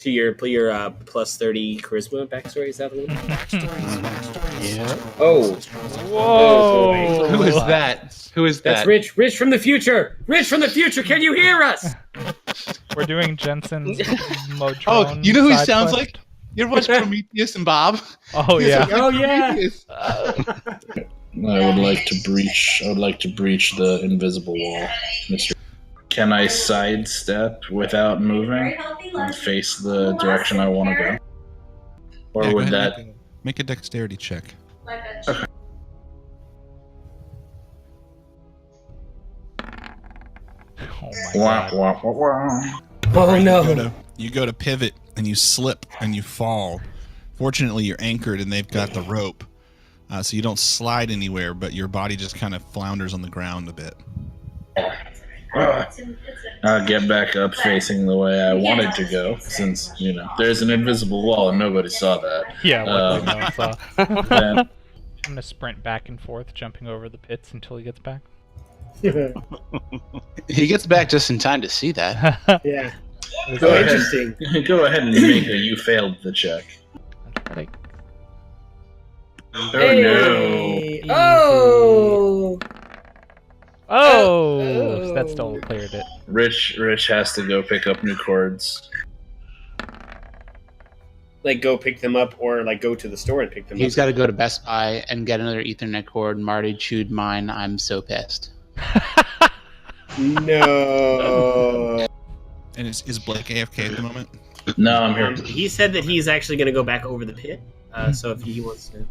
To your plus 30 charisma backstory, is that the one? Yeah. Oh. Whoa! Who is that? Who is That's that? Rich. Rich from the future. Rich from the future. Can you hear us? We're doing Jensen's Modron. Oh, you know who he side sounds quest? like? You ever watch Prometheus and Bob? Oh He yeah. sounds like Oh, yeah. Prometheus. I would like to breach. I would like to breach the invisible wall, Mister. Can I sidestep without moving and face the direction I want to go? Or Yeah, go would ahead that? and make a dexterity check. Okay. Oh my Wah, god. wah, wah, wah. Oh You no. go to pivot and you slip and you fall. Fortunately, you're anchored and they've got the rope, so you don't slide anywhere. But your body just kind of flounders on the ground a bit. I'll get back up facing the way I wanted to go, since there's an invisible wall and nobody saw that. Yeah, what no one saw. Then I'm gonna sprint back and forth, jumping over the pits until he gets back. He gets back just in time to see that. Yeah. It's So like- interesting. go ahead and make a you failed the check. like- Oh Hey. Oh. Oh, so that still cleared it. no! Rich has to go pick up new cords. Like go pick them up, or like go to the store and pick them He's up. got to go to Best Buy and get another Ethernet cord. Marty chewed mine. I'm so pissed. No. And is Blake AFK at the moment? No, I'm here. He said that he's actually going to go back over the pit. So if he wants to.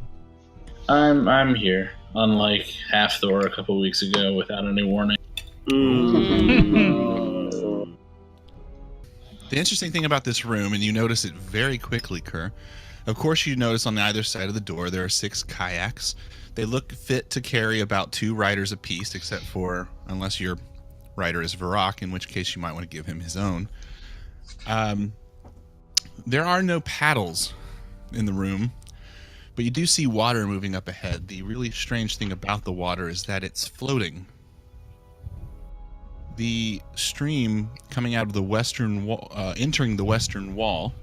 I'm here. Unlike half Thor a couple weeks ago, without any warning. Mm. The interesting thing about this room, and you notice it very quickly, Kerr. Of course, you notice on either side of the door there are 6 kayaks. They look fit to carry about 2 riders apiece, except for unless your rider is Varrock, in which case you might want to give him his own. There are no paddles in the room, but you do see water moving up ahead. The really strange thing about the water is that it's floating. The stream coming out of the western wall, entering the western wall,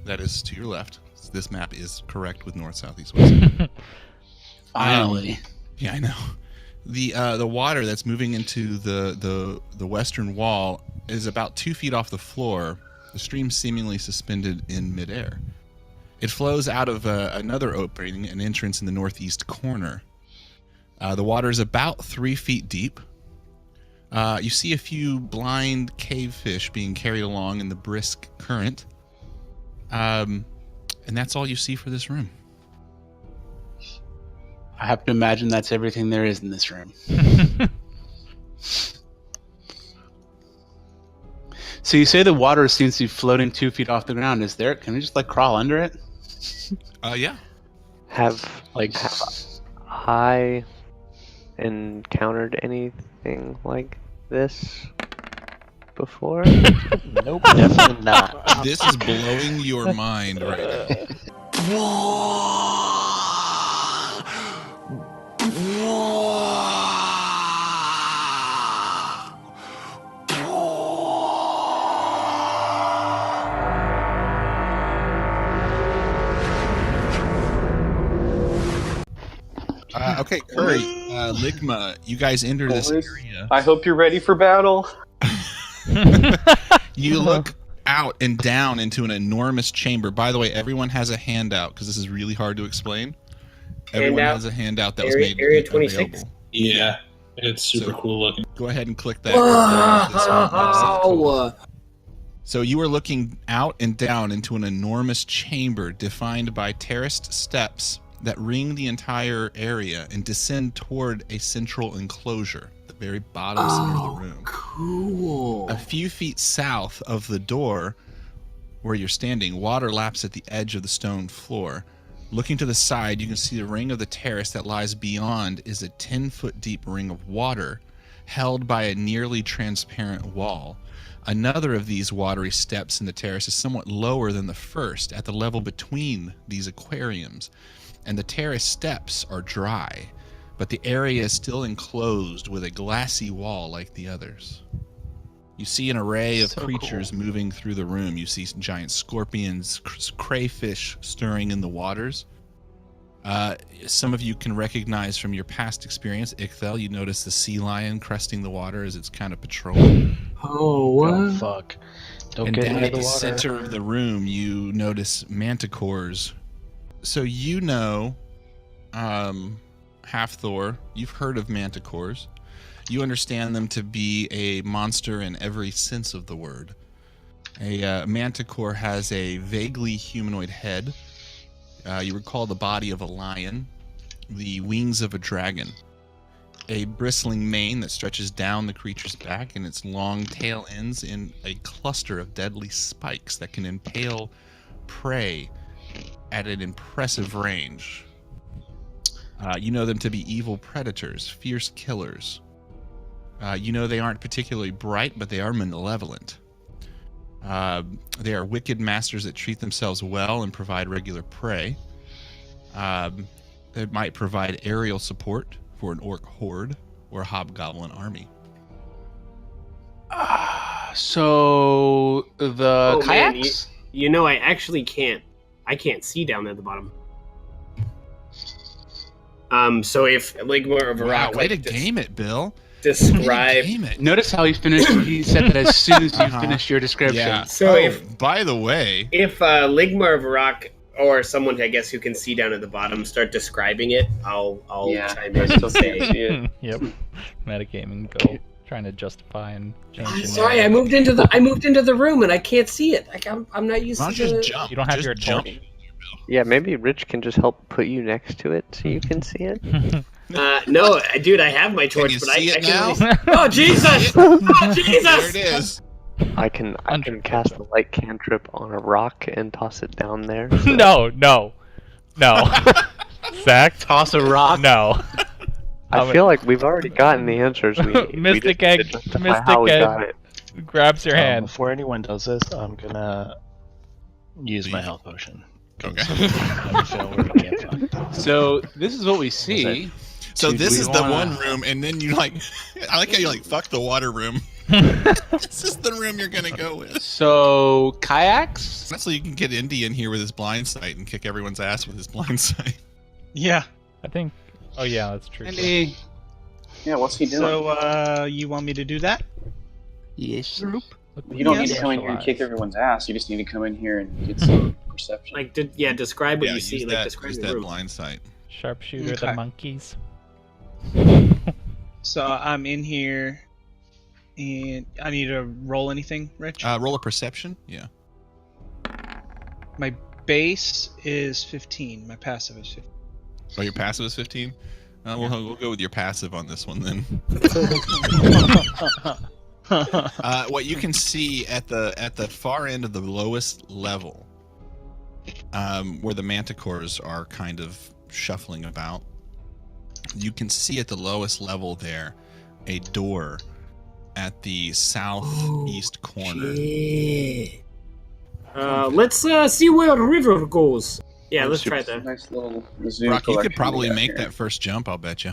that is to your left. This map is correct with north, south, east, west. Finally. Yeah, I know. The water that's moving into the western wall is about 2 feet off the floor. The stream seemingly suspended in midair. It flows out of another opening, an entrance in the northeast corner. The water is about 3 feet deep. You see a few blind cave fish being carried along in the brisk current. And that's all you see for this room. I have to imagine that's everything there is in this room. So you say the water seems to be floating 2 feet off the ground. Can we just crawl under it? Yeah. Have I encountered anything like this before? Nope, definitely not. This is blowing your mind right now. Okay, Curry, Ligma, you guys enter this area. I hope you're ready for battle. You look out and down into an enormous chamber. By the way, everyone has a handout because this is really hard to explain. Everyone Handout? has a handout that was Area- made Area 26? available. Yeah, it's super cool looking. Go ahead and click that. Wow. So you are looking out and down into an enormous chamber defined by terraced steps that ring the entire area and descend toward a central enclosure, the very bottom center of the room. Cool. A few feet south of the door where you're standing, water laps at the edge of the stone floor. Looking to the side, you can see the ring of the terrace that lies beyond is a 10-foot deep ring of water held by a nearly transparent wall. Another of these watery steps in the terrace is somewhat lower than the first, at the level between these aquariums, and the terrace steps are dry, but the area is still enclosed with a glassy wall like the others. You see an array of So creatures cool. moving through the room. You see some giant scorpions, crayfish stirring in the waters. Some of you can recognize from your past experience, Ichthel, you notice the sea lion cresting the water as it's kind of patrolling. Oh, Oh fuck! Don't And get down into at the the water. center of the room, you notice manticores. So you know, Half-Thor, you've heard of manticores. You understand them to be a monster in every sense of the word. A manticore has a vaguely humanoid head. You recall the body of a lion, the wings of a dragon, a bristling mane that stretches down the creature's back, and its long tail ends in a cluster of deadly spikes that can impale prey at an impressive range. You know them to be evil predators, fierce killers. You know they aren't particularly bright, but they are malevolent. They are wicked masters that treat themselves well and provide regular prey. They might provide aerial support for an orc horde or a hobgoblin army. So the Oh, man, kayaks? You know, I actually can't. I can't see down at the bottom. So if Ligmar of Wow, Rock way to like, game it, Bill. describe. Game it. Notice how he finished. He said that as soon as you Uh-huh. finished your description. Yeah. So Oh, if- by the way, If Ligmar of Rock or someone I guess who can see down at the bottom start describing it, I'll Yeah, chime I in still and can't say. see it. Yep. Metagaming Bill trying to justify and change. I'm your sorry, I narrative. moved into the room and I can't see it. Like I'm not used why to don't you the... just jump? You don't have Just your jump. torch? Yeah, maybe Rich can just help put you next to it so you can see it. No, dude, I have my torch, you but see I it can now? only... Oh Jesus! Oh Jesus! There it is. I can cast a light cantrip on a rock and toss it down there. so- no. Zach, Toss a rock. no. I feel like we've already gotten the answers. We Mystic just Egg- need to justify Mystic how we Egg. got it. Grabs your hand. Before anyone does this, I'm gonna use my health potion. 'cause Okay. I feel where we can't find. So this is what we see. So Do this we is the wanna- one room, and then you like, I like how you like fuck the water room. This is the room you're gonna go with. So kayaks. That's so you can get Indy in here with his blind sight and kick everyone's ass with his blind sight. Yeah. I think. Oh yeah, that's true. Andy. Yeah, what's he doing? So, you want me to do that? Yes. you don't need to yes. come in here and kick everyone's ass. You just need to come in here and get some perception. Like, describe what Yeah, you see. use Like, that, describe use the that room. blind sight. Sharpshooter Okay. the monkeys. So I'm in here, and I need to roll anything, Rich? Roll a perception. Yeah. My base is 15. My passive is 15. Oh, your passive is 15. We'll go with your passive on this one then. What you can see at the far end of the lowest level, where the manticores are kind of shuffling about, you can see at the lowest level there a door at the southeast corner. Shit. Let's see where river goes. Yeah, let's try that. Nice little zoo Brock, you collection could probably we got make here. that first jump, I'll bet you.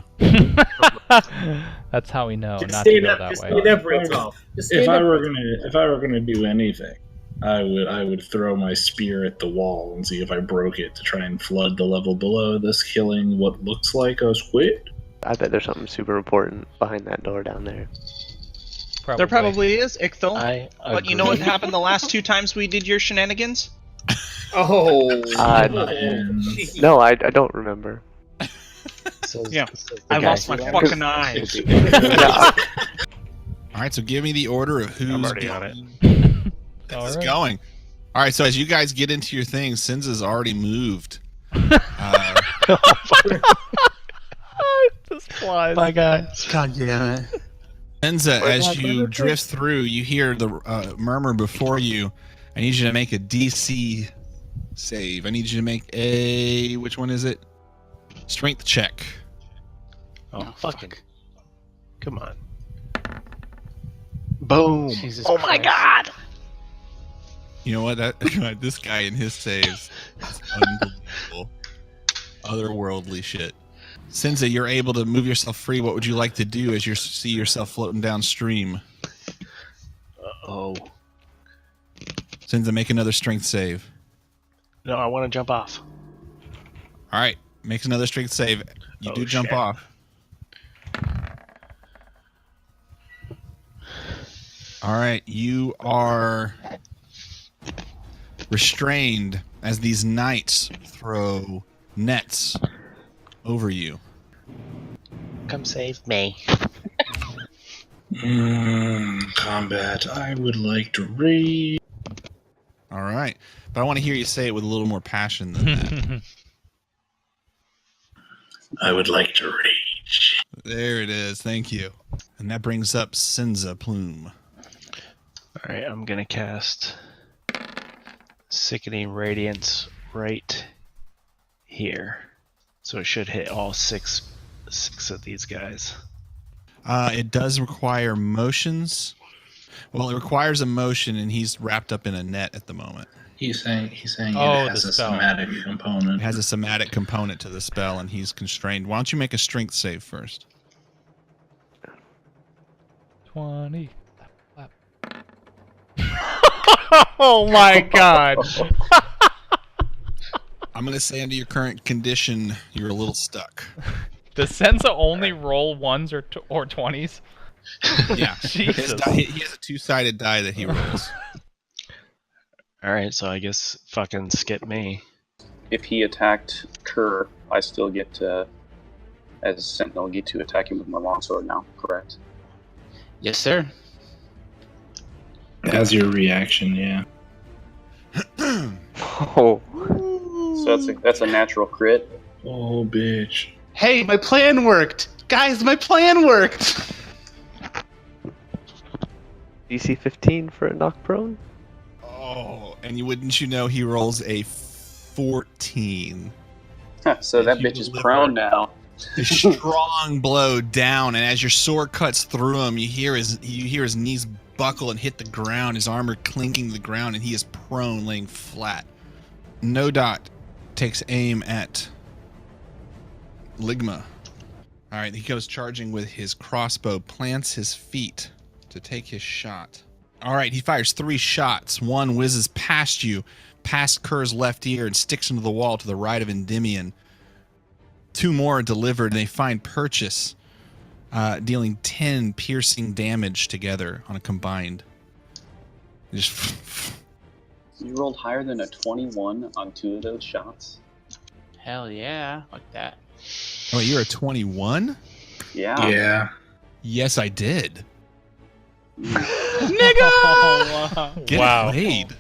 That's how we know Just not to stand go up, that just way. stand up real tall. Just stand If I up. were gonna do anything, I would throw my spear at the wall and see if I broke it to try and flood the level below, thus killing what looks like a squid. I bet there's something super important behind that door down there. There probably is, Ichthel. I But you know what agree. happened the last 2 times we did your shenanigans? Oh. And No, I don't remember. Says- Yeah. says the I guy lost my who- fucking eyes. Yeah, All right, so give me the order of who's I'm already on it. This All is right. going. All right, so as you guys get into your things, Sinza's already moved. Uh, Just flies. My guys. God damn it. Sinza, as you drift through, you hear the murmur before you. I need you to make a DC save. I need you to make a, which one is it? Strength check. Oh, fucking. Come on. Boom. Jesus Oh my Christ. god. You know what? That this guy in his saves is unbelievable. Otherworldly shit. Sinza, you're able to move yourself free. What would you like to do as you see yourself floating downstream? Oh. Senza, make another strength save. No, I want to jump off. All right, makes another strength save. You Oh, do jump shit. off. All right, you are restrained as these knights throw nets over you. Come save me. Combat. I would like to read. All right, but I want to hear you say it with a little more passion than that. I would like to reach. There it is. Thank you. And that brings up Senza Plume. All right, I'm gonna cast Sickening Radiance right here, so it should hit all six of these guys. It does require motions. Well, it requires a motion, and he's wrapped up in a net at the moment. He's saying Oh, it has the a spell. somatic It component. has a somatic component to the spell, and he's constrained. Why don't you make a strength save first? 20. Oh my god. I'm going to say under your current condition, you're a little stuck. Does Senza only roll 1s or 20s? Yeah. Jesus. He has a two-sided die that he rolls. All right, so I guess fucking skip me. If he attacked Kerr, I still get to, as Sentinel, get to attack him with my longsword now, correct? Yes, sir. As your reaction, yeah. Oh. So that's a natural crit. Oh, bitch. Hey, my plan worked! Guys, my plan worked! DC 15 for a knock prone? Oh, and wouldn't you know he rolls a 14. So that You bitch is deliver. prone now. A strong blow down, and as your sword cuts through him, you hear his knees buckle and hit the ground, his armor clinking to the ground, and he is prone, laying flat. No Dot takes aim at Ligma. All right, he goes charging with his crossbow, plants his feet to take his shot. All right, he fires 3 shots. One whizzes past you, past Kerr's left ear, and sticks into the wall to the right of Endymion. 2 more are delivered, and they find Purchase, dealing 10 piercing damage together on a combined. Just You rolled higher than a 21 on 2 of those shots? Hell yeah, like that. oh, you're a 21? Yeah. Yeah. Yes, I did. Oh, wow. Get Wow. played.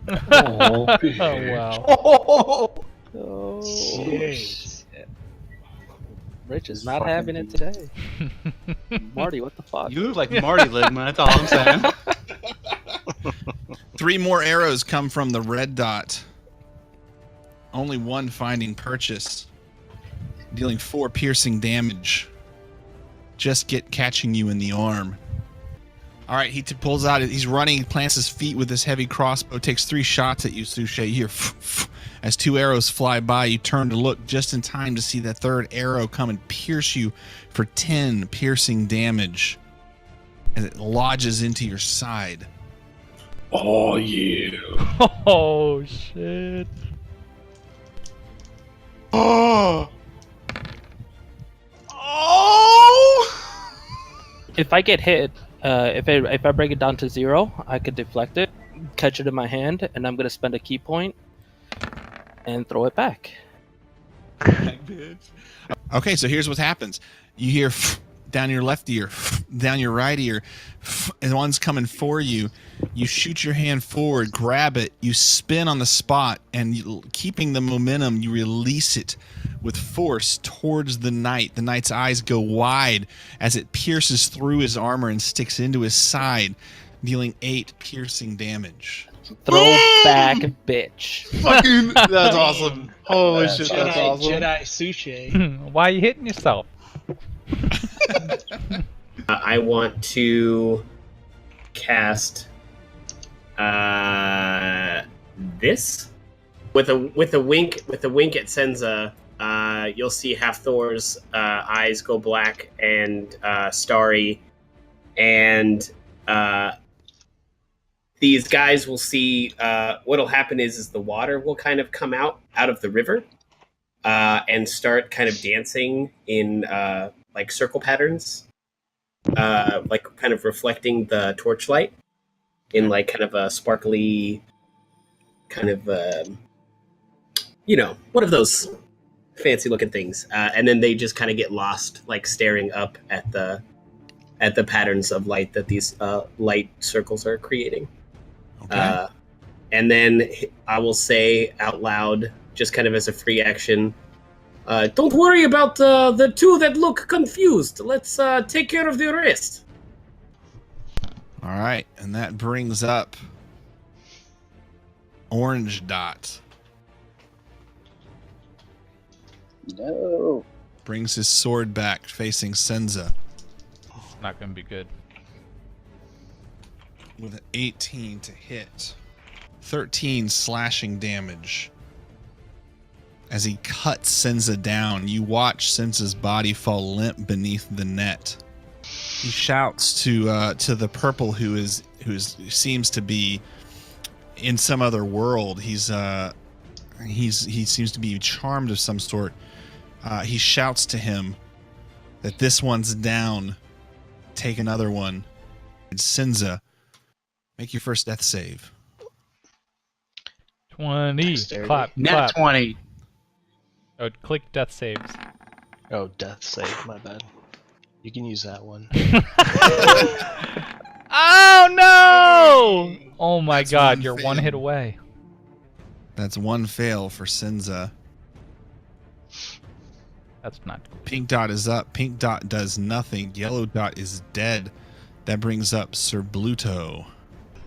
Oh, Oh, wow. Rich is not having it today. Marty, what the fuck? You look like Marty Ligma, that's all I'm saying. 3 more arrows come from the red dot. Only one finding Purchase, dealing 4 piercing damage. Just catching you in the arm. All right, he pulls out. He's running. He plants his feet with this heavy crossbow. Takes 3 shots at you, Suche. You hear as 2 arrows fly by. You turn to look just in time to see that 3rd arrow come and pierce you for 10 piercing damage, as it lodges into your side. Oh, yeah. Oh, shit. Oh! If I get hit, if I break it down to 0, I could deflect it, catch it in my hand, and I'm gonna spend a key point and throw it back. Okay, so here's what happens. You hear down your left ear, down your right ear, and one's coming for you. You shoot your hand forward, grab it, you spin on the spot, and keeping the momentum, you release it with force towards the knight. The knight's eyes go wide as it pierces through his armor and sticks into his side, dealing 8 piercing damage. Throw back, bitch. Fucking, that's awesome. Holy shit, that's awesome. Jedi Sushi. Why are you hitting yourself? I want to cast this with a wink at Senza. You'll see Hafthor's eyes go black and starry, and these guys will see what'll happen is the water will kind of come out of the river and start kind of dancing in like circle patterns, like kind of reflecting the torchlight in like kind of a sparkly kind of one of those fancy looking things, and then they just kind of get lost, like staring up at the patterns of light that these light circles are creating. Okay. And then I will say out loud, just kind of as a free action, don't worry about the two that look confused. Let's take care of the rest. All right, and that brings up Orange Dot. No. Brings his sword back, facing Senza It's not going to be good. with an 18 to hit. 13 slashing damage. As he cuts Senza down, you watch Senza's body fall limp beneath the net. He shouts to the purple who seems to be in some other world. He seems to be charmed of some sort. He shouts to him that this one's down. Take another one. And Senza, make your first death save. 20. Dexterity. Clap. Nat Clap. 20. Oh, click death saves. Oh, death save. My bad. You can use that one. Oh no! Oh my That's god, one you're fail. one hit away. That's one fail for Senza. That's not cool. Pink Dot is up. Pink Dot does nothing. Yellow Dot is dead. That brings up Sir Bluto.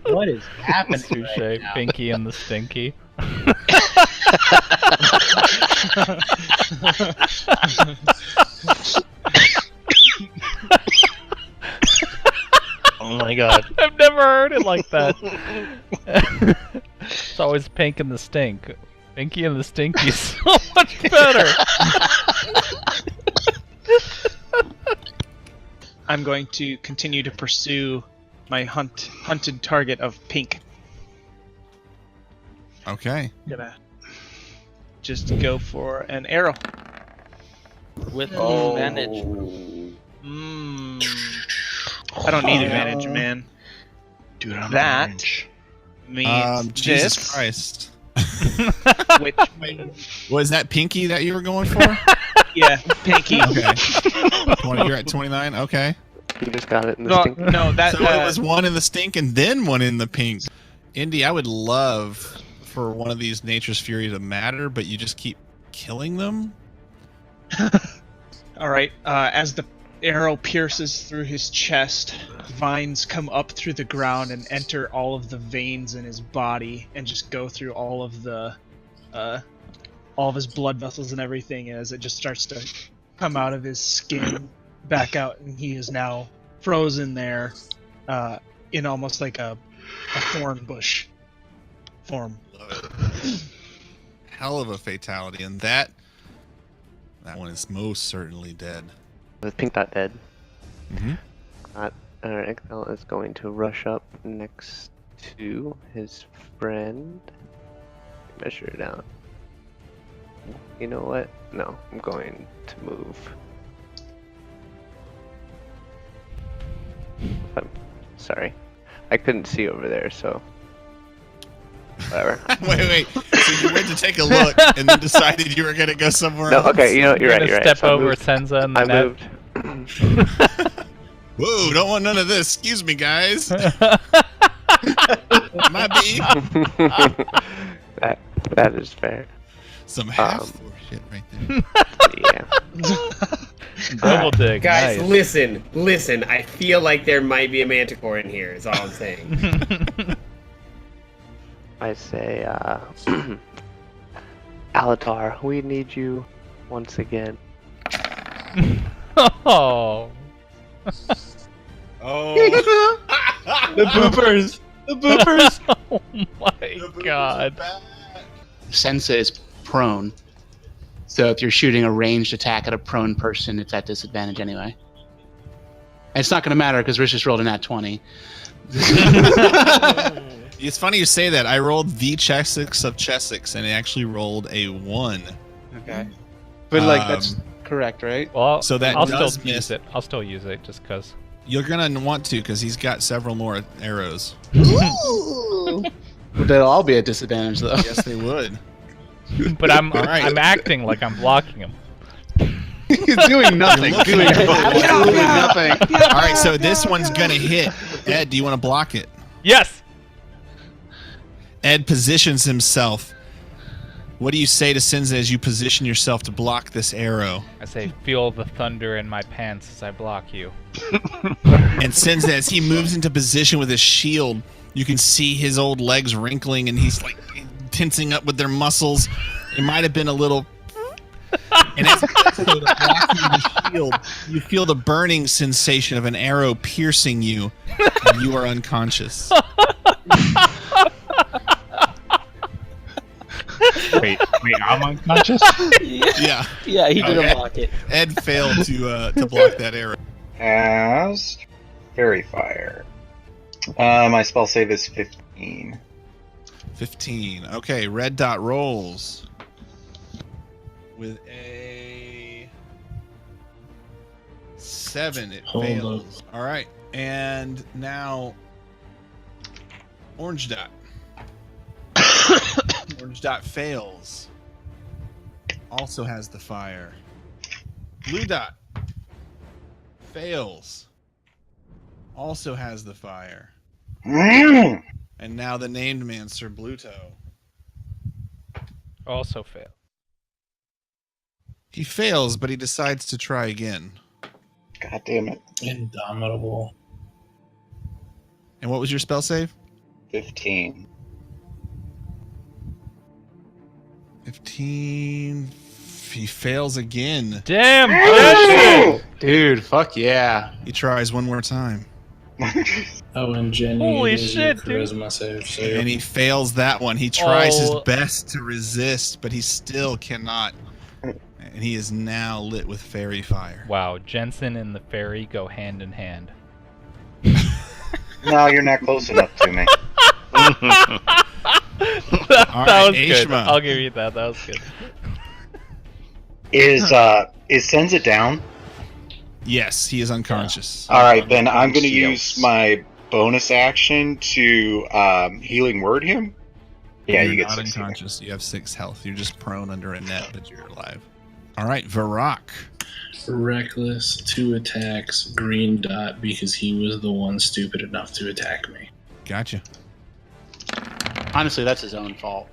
What is happening? Touche, right now? Pinky and the Stinky. Oh my god. I've never heard it like that. It's always Pink and the Stink. Pinky and the Stinky is so much better. I'm going to continue to pursue my hunted target of Pink. Okay. Gonna just go for an arrow. With Oh. advantage. I don't need advantage, man. Dude, I'm That orange. means Jesus this, Christ. which Was that Pinky that you were going for? yeah, Pinky. Okay. 20, you're at 29? Okay. You just got it in the No, stink. no, that So it was one in the stink and then one in the pink. Indy, I would love for one of these Nature's Fury to matter, but you just keep killing them? All right. As the arrow pierces through his chest, vines come up through the ground and enter all of the veins in his body, and just go through all of his blood vessels and everything. As it just starts to come out of his skin, back out, and he is now frozen there, in almost like a thorn bush form. Hell of a fatality, and that one is most certainly dead. The Pink Dot dead. Mm-hmm. Exile is going to rush up next to his friend. Measure it out. You know what? No, I'm going to move. Sorry. I couldn't see over there, so... Whatever. Wait. So you went to take a look and then decided you were going to go somewhere No, else? okay, you know what? You're right, gonna you're right. step So I over moved. Senza and the I net. moved. Whoa, don't want none of this. Excuse me, guys. Might be that is fair. some half shit right there. Yeah. Double dig. Guys, Nice. listen. I feel like there might be a manticore in here. Is all I'm saying. I say, Alatar, we need you once again. Oh. Oh. The boopers. The boopers. Oh my god. Senza is prone. So if you're shooting a ranged attack at a prone person, it's at disadvantage anyway. And it's not going to matter because Rich just rolled a nat 20. It's funny you say that. I rolled the Chessex of Chessex, and it actually rolled a 1. Okay. But like that's correct, right? Well, So that I'll does still miss. use it. I'll still use it just because. You're gonna want to, because he's got several more arrows. But they'll all be at disadvantage, though. Yes, they would. But I'm All right. I'm acting like I'm blocking him. He's doing nothing. You're Doing absolutely nothing. All right, so this one's gonna hit. Ed, do you want to block it? Yes. Ed positions himself. What do you say to Sinza as you position yourself to block this arrow? I say, feel the thunder in my pants as I block you. And Sinza, as he moves into position with his shield, you can see his old legs wrinkling, and he's like tensing up with their muscles. It might have been a little. And as he does so, the blocking of the shield, you feel the burning sensation of an arrow piercing you, and you are unconscious. Wait, I'm unconscious? Yeah. Yeah, he didn't Okay. block it. Ed failed to block that arrow. Cast Fairy Fire. My spell save is 15. 15. Okay, red dot rolls with a 7. It Hold fails. All right, and now orange dot. Orange dot fails. Also has the fire. Blue dot fails. Also has the fire. And now the named man, Sir Bluto. Also fail. He fails, but he decides to try again. God damn it. Indomitable. And what was your spell save? 15. 15. He fails again. Damn, Jensen! Dude, fuck yeah. He tries one more time. Oh, and Jenny. Holy is your shit, dude. charisma save. And he fails that one. He tries his Oh. best to resist, but he still cannot. And he is now lit with fairy fire. Wow, Jensen and the fairy go hand in hand. No, you're not close enough to me. that right, was good. Aishma. I'll give you that. That was good. Is Senza down? Yes, he is unconscious. Alright, then I'm gonna use my bonus action to healing word him. Yeah, You're you get not 6. unconscious. You have 6 health. You're just prone under a net, but you're alive. All right, Varrock. Reckless, 2 attacks, green dot, because he was the one stupid enough to attack me. Gotcha. Honestly, that's his own fault.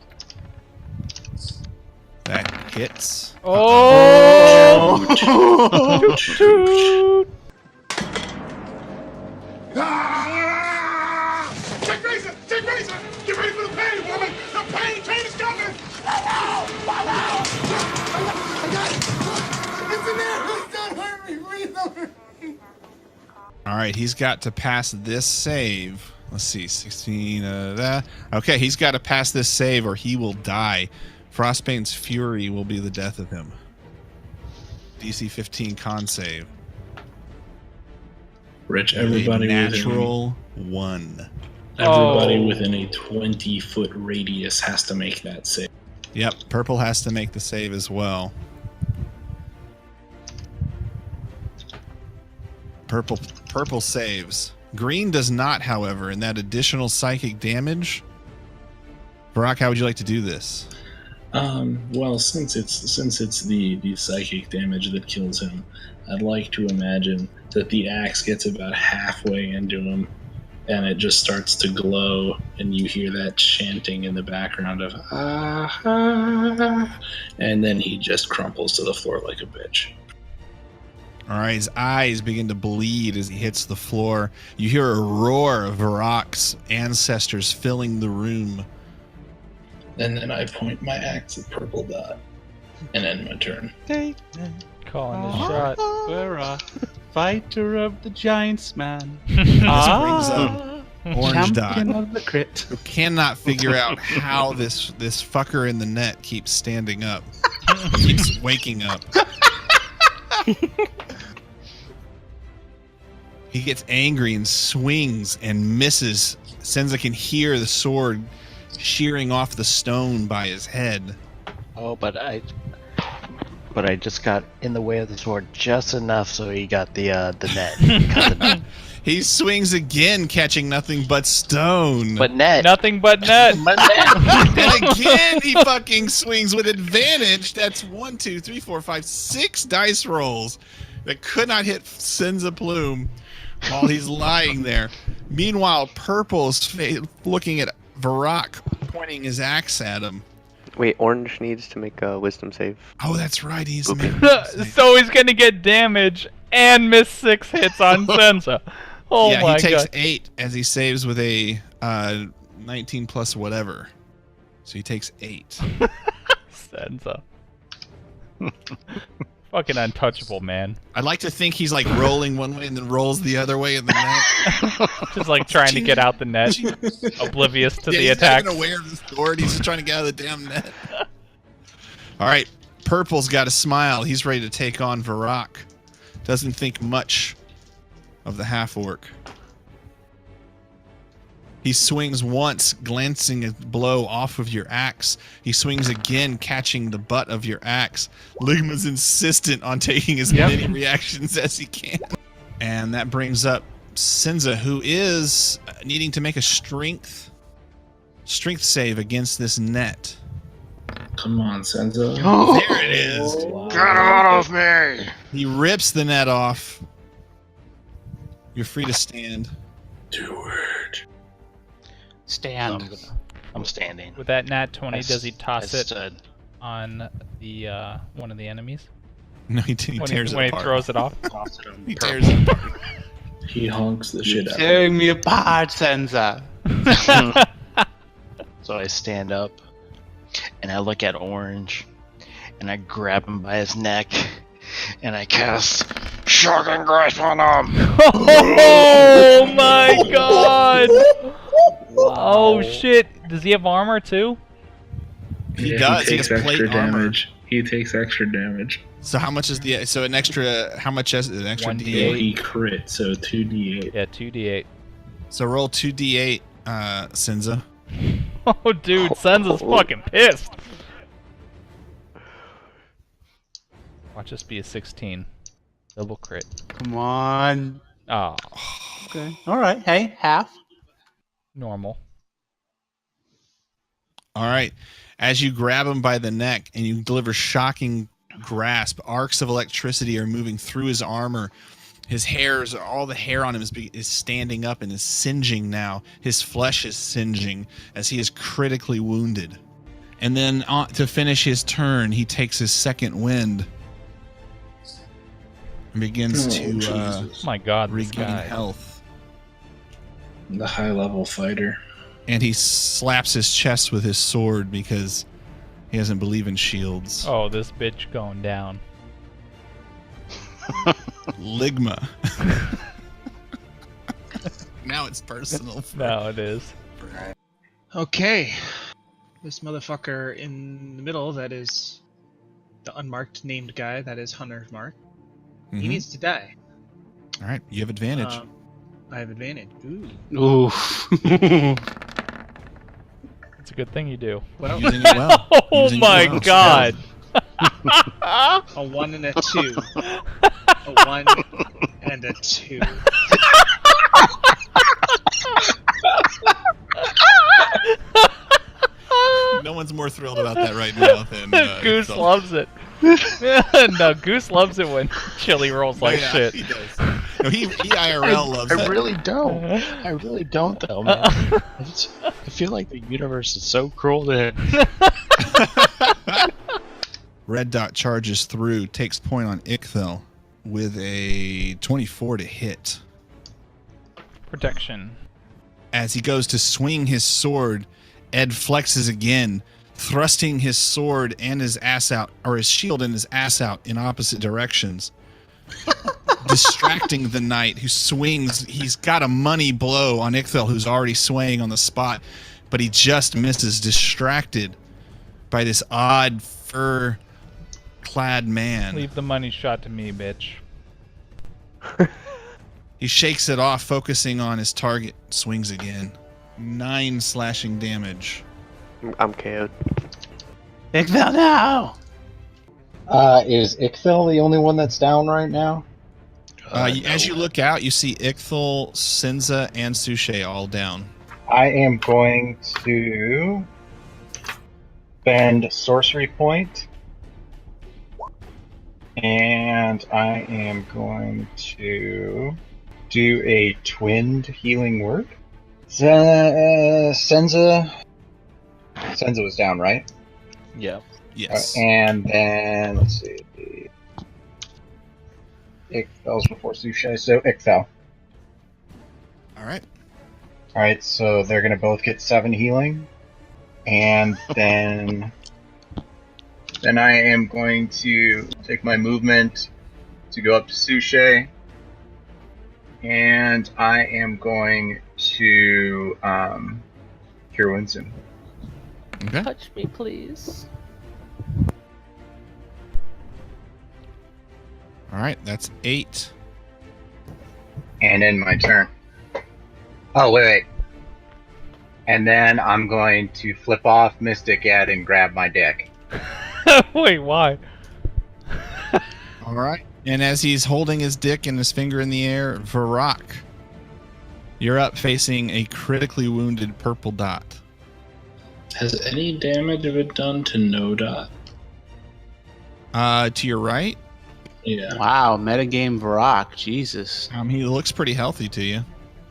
That hits. Oh! Take razor! Take razor! Get ready for the pain, woman! The pain train is coming! It's in there! Please don't hurt me! Please don't hurt me! All right, he's got to pass this save. Let's see, 16. Okay, he's got to pass this save or he will die. Frostbane's Fury will be the death of him. DC 15 con save. Rich, everybody natural 1. Everybody within a 20-foot radius has to make that save. Yep, purple has to make the save as well. Purple saves. Green does not, however, and that additional psychic damage. Varrock, how would you like to do this? Well, since it's the psychic damage that kills him, I'd like to imagine that the axe gets about halfway into him, and it just starts to glow, and you hear that chanting in the background of ah, and then he just crumples to the floor like a bitch. All right, his eyes begin to bleed as he hits the floor. You hear a roar of Varrock's ancestors filling the room. And then I point my axe at Purple Dot, and end my turn. Calling the shot. We're a fighter of the giants, man. This brings up Orange Dot, Champion of the crit. who cannot figure out how this fucker in the net keeps standing up. Keeps waking up. He gets angry and swings and misses. Senza can hear the sword shearing off the stone by his head. Oh, but I just got in the way of the sword just enough so he got the net. He got the net. He swings again, catching nothing but stone. But net. Nothing but net. But net. And again, he fucking swings with advantage. That's 1, 2, 3, 4, 5, 6 dice rolls that could not hit Senza Plume while he's lying there. Meanwhile, Purple's looking at Varrock, pointing his axe at him. Wait, Orange needs to make a wisdom save. Oh, that's right. He's making So he's gonna get damage and miss 6 hits on Senza. Oh yeah, my he takes god. 8 as he saves with a 19 plus whatever. So he takes 8. Senza. Fucking untouchable, man. I'd like to think he's like rolling one way and then rolls the other way in the net. Just like trying to get out the net, oblivious to the he's attacks. not even aware of the sword. He's just trying to get out of the damn net. All right, Purple's got a smile. He's ready to take on Varrock. Doesn't think much of the half-orc. He swings once, glancing a blow off of your axe. He swings again, catching the butt of your axe. Ligma's insistent on taking as many reactions as he can. And that brings up Senza, who is needing to make a strength save against this net. Come on, Senza. There it is. Get out of me! He rips the net off. You're free to stand. Do it. Stand. I'm standing. With that nat 20, does he toss I it stood. on the one of the enemies? No, he tears it when apart. he throws it off. He tears it apart. He honks the shit out. Tearing me apart, Senza. So I stand up and I look at Orange and I grab him by his neck and I cast Shocking Grasp on him. Oh my god! Oh shit! Does he have armor too? He does. He has plate armor. damage. He takes extra damage. So how much is the an extra? How much is an extra 1d8. D8? He crit, so 2d8. Yeah, 2d8. So roll 2d8, Senza. Oh dude, Senza's fucking pissed. Watch this be a 16. Double crit. Come on. Oh. Okay. All right. Hey, half. Normal. All right. As you grab him by the neck and you deliver shocking grasp, arcs of electricity are moving through his armor. His hairs, all the hair on him is standing up and is singeing now. His flesh is singeing as he is critically wounded. And then to finish his turn, he takes his second wind and begins to Oh my god, this regain guy. health. The high level fighter. And he slaps his chest with his sword because he doesn't believe in shields. Oh, this bitch going down. Ligma. Now it's personal. Now it is. Okay. This motherfucker in the middle, that is the unmarked named guy, that is Hunter's mark. He Mhm. needs to die. All right, you have advantage. I have advantage. Ooh. Oof. It's a good thing you do. Well, Using it well. Oh Using it my well. god. a 1 and a 2. A 1 and a 2. No one's more thrilled about that right now than Goose Ixel. loves it. No, Goose loves it when Chili rolls like yeah, shit. He does. No, he IRL loves I it. really don't. I really don't, though, man. I feel like the universe is so cruel to him. Red dot charges through, takes point on Ixel with a 24 to hit. Protection. As he goes to swing his sword, Ed flexes again, thrusting his sword and his ass out, or his shield and his ass out in opposite directions. Distracting the knight who swings. He's got a money blow on Ixel, who's already swaying on the spot, but he just misses, distracted by this odd fur-clad man. Leave the money shot to me, bitch. He shakes it off, focusing on his target. Swings again. 9 slashing damage. I'm KO'd. Ichthel now! Is Ichthel the only one that's down right now? As you look out, you see Ichthel, Senza, and Suche all down. I am going to spend sorcery point, and I am going to do a twinned healing word. Senza was down, right? Yeah. Yes. And then let's see. Ichthel's before Suche, so Ichthel. Alright. Alright, so they're gonna both get 7 healing. And then I am going to take my movement to go up to Suche. And I am going to Cure Wounds him. Okay. Touch me, please. Alright, that's 8. And end my turn. Oh, wait. And then I'm going to flip off Mystic Ed and grab my dick. Wait, why? Alright. And as he's holding his dick and his finger in the air, Varrock, you're up facing a critically wounded purple dot. Has any damage been done to no dot? To your right? Yeah. Wow, metagame Varrock, Jesus. He looks pretty healthy to you.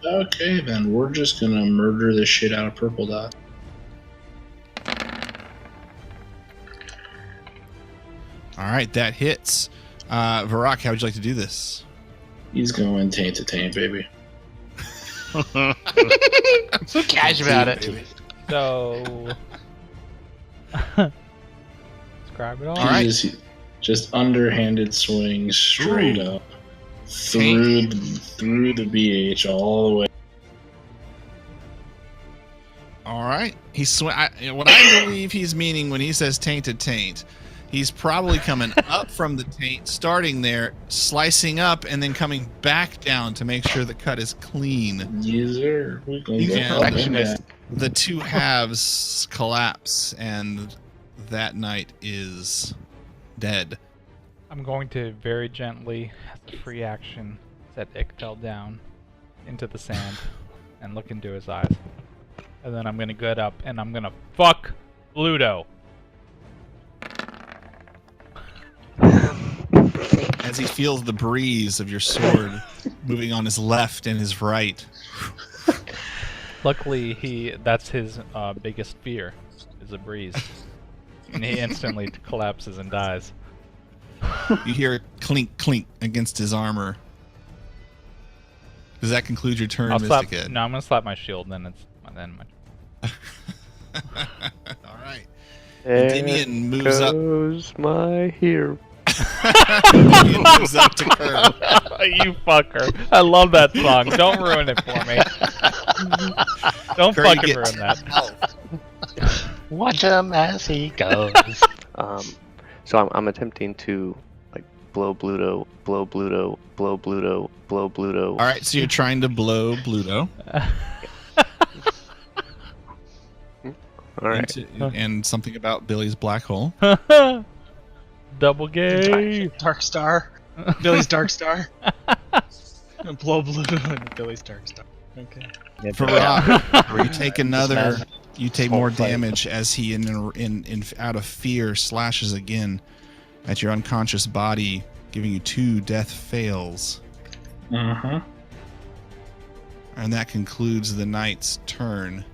Okay, then we're just gonna murder the shit out of purple dot. Alright, that hits. Varrock, how would you like to do this? He's going taint to taint, baby. So cash about it. So. Describe it all. Just underhanded swing straight up through the BH all the way. All right. What I believe he's meaning when he says taint to taint, he's probably coming up from the taint, starting there, slicing up, and then coming back down to make sure the cut is clean. Yes, sir. And the two halves collapse, and that knight is dead. I'm going to very gently, as a free action, set Ichthel down into the sand and look into his eyes. And then I'm going to get up and I'm going to fuck Bluto. As he feels the breeze of your sword moving on his left and his right. Luckily, that's his biggest fear, is a breeze. And he instantly collapses and dies. You hear clink, clink against his armor. Does that conclude your turn, Mystic Ed? No, I'm going to slap my shield, then it's... Alright. Endymion moves up. My hero. Endymion moves up to Kerr. You fucker. I love that song. Don't ruin it for me. Don't Kerr, fucking ruin that. Watch him as he goes. So I'm attempting to blow Bluto, blow Bluto, blow Bluto, blow Bluto. All right, so you're trying to blow Bluto. All right. And something about Billy's black hole. Double gay. Dark Star. Billy's Dark Star. And blow Bluto and Billy's Dark Star. Okay. Varrock, you take another. You take more damage as he, out of fear, slashes again at your unconscious body, giving you 2 death fails. Uh-huh. And that concludes the knight's turn.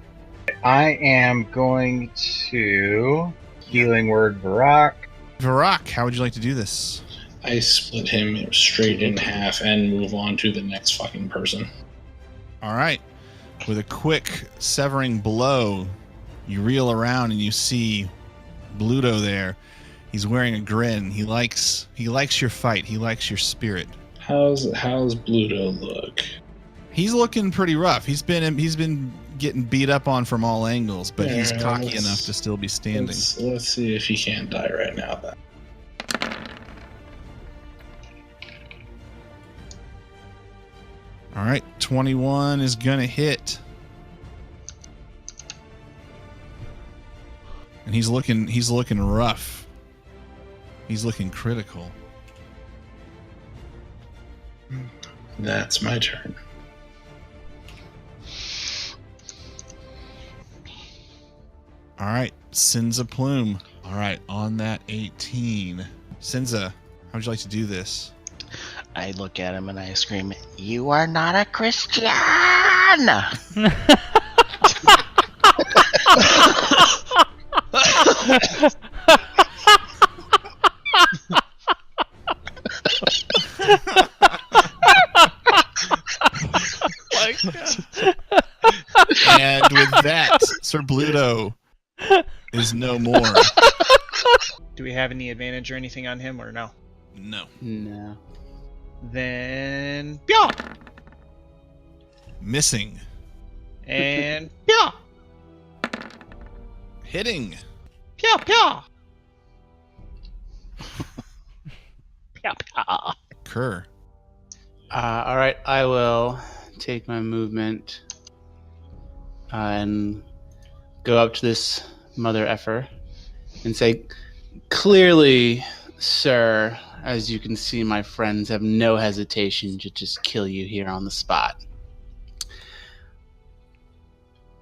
I am going to Healing Word Varrock. Varrock, how would you like to do this? I split him straight in half and move on to the next fucking person. All right. With a quick severing blow, you reel around and you see Bluto there. He's wearing a grin. He likes your fight. He likes your spirit. How's Bluto look? He's looking pretty rough. He's been getting beat up on from all angles, but he's cocky enough to still be standing. Let's see if he can't die right now then. All right, 21 is gonna hit. And he's looking rough. He's looking critical. That's my turn. All right, Sinza Plume. All right, on that 18. Sinza, how would you like to do this? I look at him and I scream, "You are not a Christian!" And with that, Sir Bluto is no more. Do we have any advantage or anything on him, or no? No. No. Then yeah, Missing. and yeah, Hitting. yeah, yeah. Kerr. All right, I will take my movement and go up to this mother effer and say, "Clearly, sir, as you can see, my friends have no hesitation to just kill you here on the spot.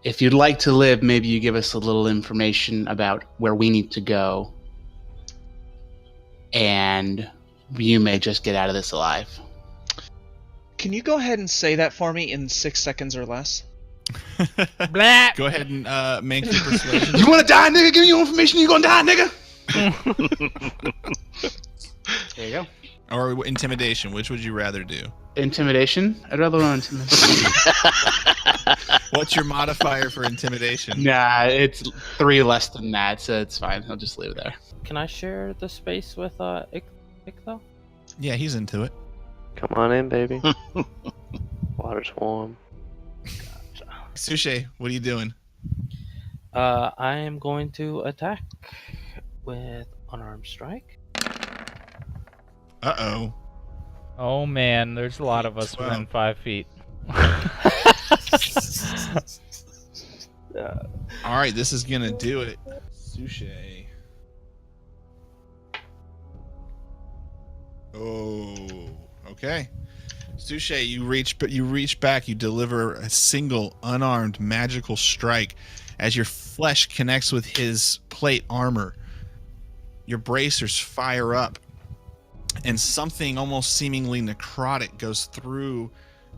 If you'd like to live, maybe you give us a little information about where we need to go, and you may just get out of this alive." Can you go ahead and say that for me in 6 seconds or less? Blah. Go ahead and make the persuasion. You want to die, nigga? Give me your information. You gonna die, nigga? There you go. Or intimidation. Which would you rather do? Intimidation? I'd rather run intimidation. What's your modifier for intimidation? Nah, it's 3 less than that, so it's fine. I'll just leave it there. Can I share the space with Ichtho? Yeah, he's into it. Come on in, baby. Water's warm. Sushi, what are you doing? I am going to attack with unarmed strike. Uh-oh. Oh man, there's a lot of us 12. within 5 feet. All right, this is gonna do it. Sushi. Oh, okay. Sushi, you reach back, you deliver a single unarmed magical strike as your flesh connects with his plate armor. Your bracers fire up, and something almost seemingly necrotic goes through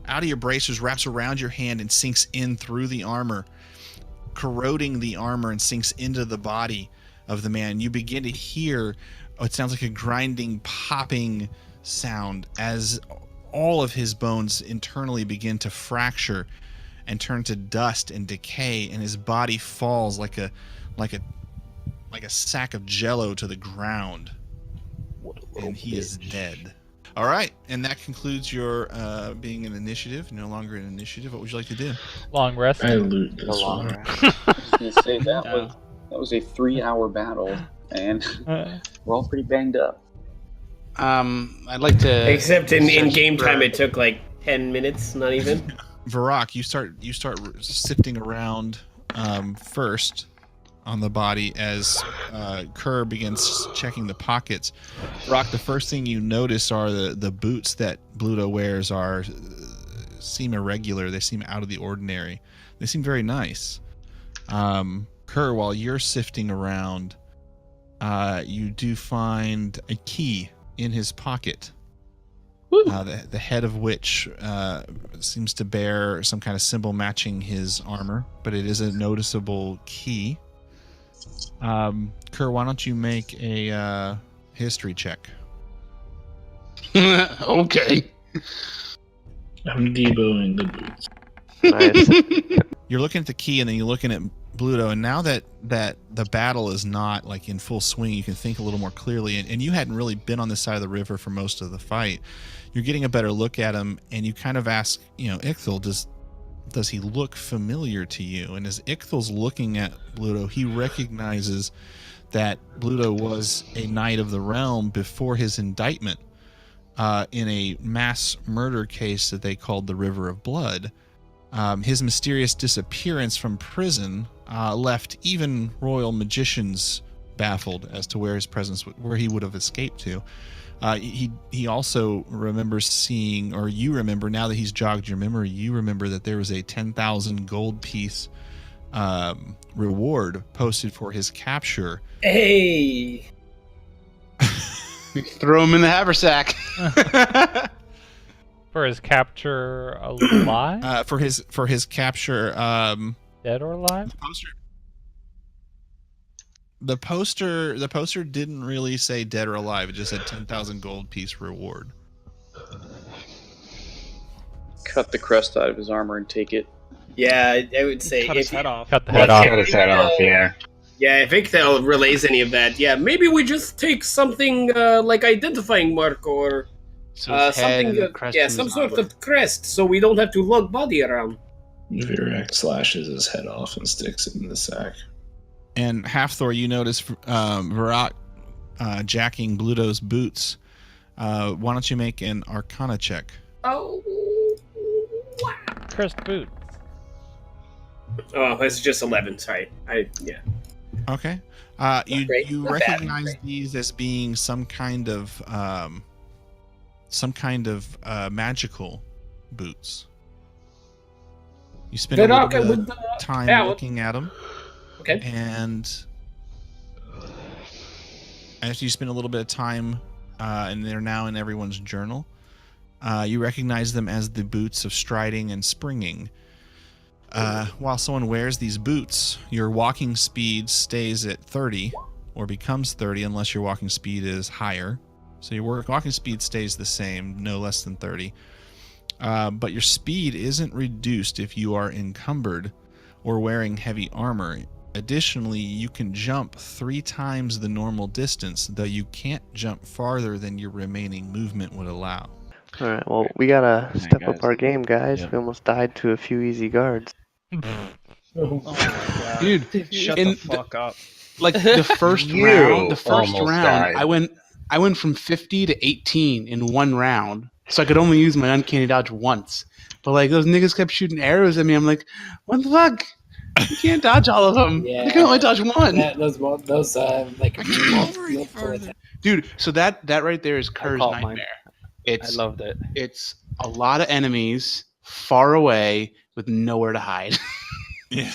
out of your bracers, wraps around your hand, and sinks in through the armor, corroding the armor and sinks into the body of the man. You begin to hear what sounds like a grinding, popping sound as all of his bones internally begin to fracture and turn to dust and decay, and his body falls like a sack of jello to the ground, and he is dead. All right, and that concludes your being an initiative. No longer an initiative. What would you like to do? Long rest. I loot this one. I was gonna say that was a 3-hour battle, and we're all pretty banged up. I'd like to. Except in search game for- time, it took like 10 minutes, not even. Varrock, you start sifting around first on the body as Kerr begins checking the pockets. Varrock, the first thing you notice are the boots that Bluto wears seem irregular. They seem out of the ordinary. They seem very nice. Kerr, while you're sifting around, you do find a key in his pocket. The head of which seems to bear some kind of symbol matching his armor, but it is a noticeable key. Kerr, why don't you make a history check? Okay. I'm deboing the boots. Nice. You're looking at the key, and then you're looking at Bluto, and now that the battle is not like in full swing, you can think a little more clearly, and you hadn't really been on this side of the river for most of the fight. You're getting a better look at him, and you kind of ask, Ichthyll, does he look familiar to you? And as Ichthyll's looking at Bluto, he recognizes that Bluto was a knight of the realm before his indictment in a mass murder case that they called the River of Blood. His mysterious disappearance from prison left even royal magicians baffled as to where his presence, where he would have escaped to. He also remembers seeing, or you remember, now that he's jogged your memory, you remember that there was a 10,000 gold piece reward posted for his capture. Hey! Throw him in the haversack. For his capture alive? For his capture, dead or alive? The poster didn't really say dead or alive. It just said 10,000 gold piece reward. Cut the crest out of his armor and take it. Yeah, I would say Cut his head off. Cut the head off. Cut his head off, yeah. Yeah, if Ictel relays any of that, yeah, maybe we just take something like identifying mark or So his head something, and the crest yeah, from some his sort armor. of crest, so we don't have to lug body around. Virak slashes his head off and sticks it in the sack. And Halfthor, you notice Virak jacking Bluto's boots. Why don't you make an Arcana check? Oh, Cursed boot. oh, it's just 11. Sorry, yeah. Okay. You Great. you Not recognize bad. these as being some kind of magical boots. You spend a little Virak bit with of the time pallet. looking at them. Okay. And after you spend a little bit of time, and they're now in everyone's journal, you recognize them as the boots of striding and springing. While someone wears these boots, your walking speed stays at 30, or becomes 30 unless your walking speed is higher. So your walking speed stays the same, no less than 30. But your speed isn't reduced if you are encumbered or wearing heavy armor. Additionally, you can jump 3 times the normal distance, though you can't jump farther than your remaining movement would allow. Alright, well, we gotta step guys. up our game, guys. Yeah. We almost died to a few easy guards. Oh my god. Dude, Shut in the fuck up. like the first You round, almost died. I went from 50 to 18 in one round, so I could only use my uncanny dodge once. But like those niggas kept shooting arrows at me. I'm like, what the fuck? You can't dodge all of them. Yeah. You can only dodge one. Those like Dude, so that right there is Kerr's caught mine. nightmare. I It's loved it. it's a lot of enemies far away with nowhere to hide. Yeah.